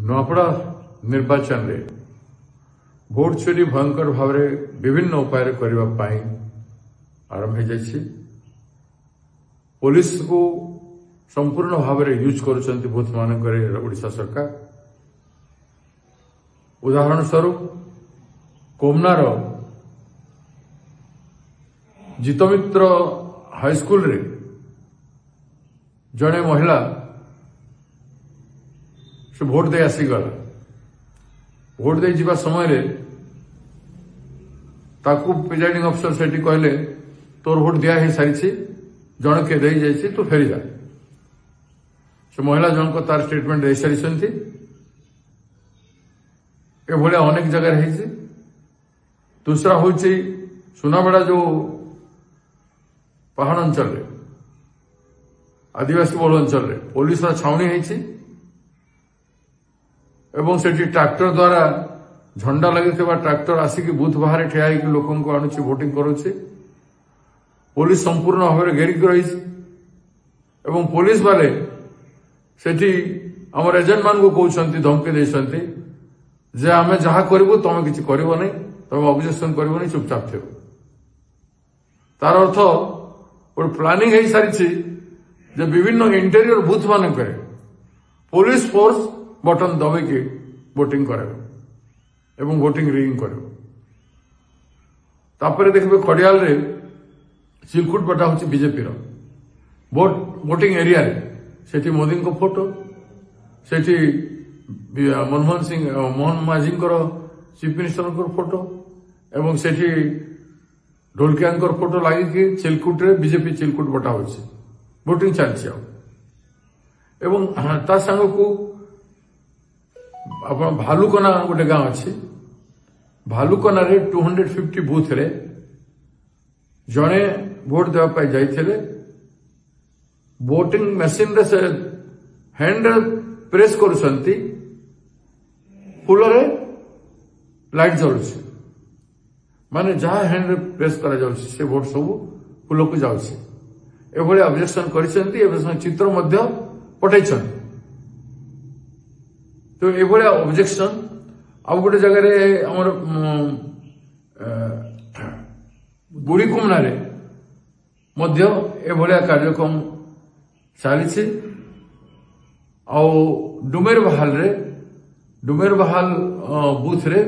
नुआपड़ा निर्वाचन रे भोट चोरी भयंकर भाव विभिन्न उपाय करने आरंभ हो जाइए। पुलिस को संपूर्ण भाव में यूज कर बूथ मानक ओडिशा सरकार। उदाहरण स्वरूप कोमनार जितमित्र हाईस्कूल रे जड़े महिला से भोट दे आसीगला। भोट दे जीवा समय रे ताकू प्रिजाइडिंग अफसर सेठी कहले तोर भोट दिया है सारी जन के दे जाइए तू फेरी जा। से महिला जन को तार स्टेटमेंट दे सारी एभलिया अनेक जगह है। दूसरा हूँ सुनाबेड़ा जो पहाड़ अंचल रे आदिवासी बहुल अंचल रे पुलिस छाउनी है एवं सेठी ट्रैक्टर द्वारा झंडा लगे ट्रैक्टर आसिक बूथ बाहर ठिया लोक आणुची वोटिंग करुचे। पुलिस संपूर्ण भाव में घेरिक रही एवं पुलिस वाले सेठी आम एजेंट मान को कहते धमकी देते जे आमे जहाँ करूँ तुम किसी कर तुम ऑब्जेक्शन कर चुपचाप थे। तार अर्थ गोटे प्लानिंग हो सारी विभिन्न इंटेरियर बूथ मान पुलिस फोर्स बटन दबेकी वोटिंग करे एवं वोटिंग रिंग करे। तापर देखिए खड़ियाल रे चिलकुट बटा हूँ बीजेपी वोटिंग एरिया रे सेठी मोदी को फोटो सेठी मनमोहन सिंह मोहन माझी चीफ मिनिस्टर फोटो एवं सेठी ढोलकिया फोटो लगी चिलकुट रे बीजेपी चिलकुट बटा हो वोटिंग चलती एवं ता संग को आप भालुकना गोटे गांव अच्छी भालुकना रे 250 बूथ रे जड़े भोट देवाई जाइए। वोटिंग मशीन रे से हैंड प्रेस करुछंती फुल रे लाइट जलुଛି माने जहाँ हैंड प्रेस करा जाउछि से भोट सब फुल को जाउछि। एभली ऑब्जेक्शन करिसेंती एवं चित्र मध्य पठाइछंती। तो ये ऑब्जेक्शन अब गोटे जगह आमर बुढ़ी कुमना एभलिया कार्यक्रम चली डुमेर बहाल बूथ रे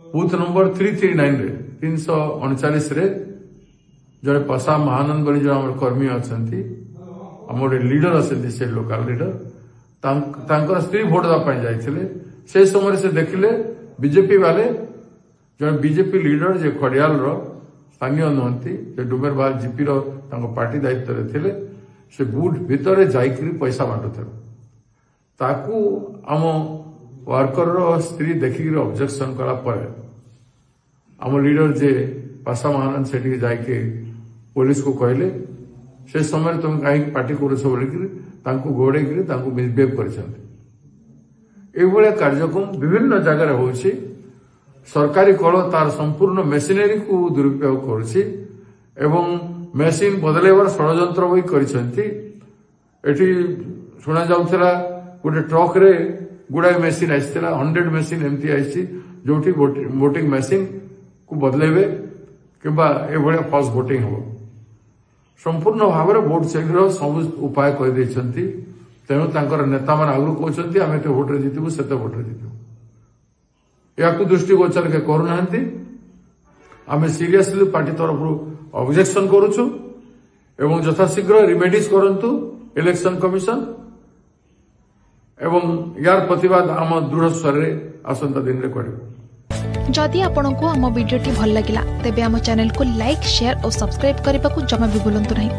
बूथ नंबर 339 रे 339 रे जड़े पशा महानंद बोली जो आम कर्मी अच्छा आम गोटे लीडर अच्छे से लोकल लीडर तांकर स्त्री भोट देवाई जाइए। से समय से देखिले बीजेपी वाले जो बीजेपी लीडर जे खड़ियाल स्थानीय नुहति डुमेर बहाल जीपी पार्टी दायित्व थे से बूथ भितर जाइकरी पैसा बांटुथे ताकू आम वर्कर स्त्री देखिक ऑब्जेक्शन कला आम लीडर जे पाशा महानंद से जाके पुलिस को कहले से समय तुम कहीं पार्टी कर घोड़े मिसबिहेव कर कार्यक्रम विभिन्न जगह हो सरकारी कल तार संपूर्ण मेसिनरी को दुरुपयोग करुछि एवं मेसिन बदलैबार षड्यंत्र भी करिसेंती। शुणा जाउथला गोटे ट्रक रे गुड़ाए मेसिन आइसला 100 मेसिन एमती आइछि जोठी वोटिंग मेसिन को बदलेबे किंबा एभलिया फॉल्स वोटिंग हो। संपूर्ण भाव में भोट चोरी सब उपाय कर तेणु नेता मान आगु कहते आम एत भोटे जीतबू से भोटे जीतबू या दृष्टिगोचर के करूना आम सीरियसली पार्टी तरफ ऑब्जेक्शन करुचु एवं यथाशीघ्र रिमेडीज करंतु इलेक्शन कमिशन एवं यार प्रतिवाद आम दृढ़ स्वर आसंता दिन में करूँ। जदि आपंक आम भिडी भल लगा तेब आम चैनल को लाइक शेयर और सब्सक्राइब करने को जमा भी भूलु नहीं।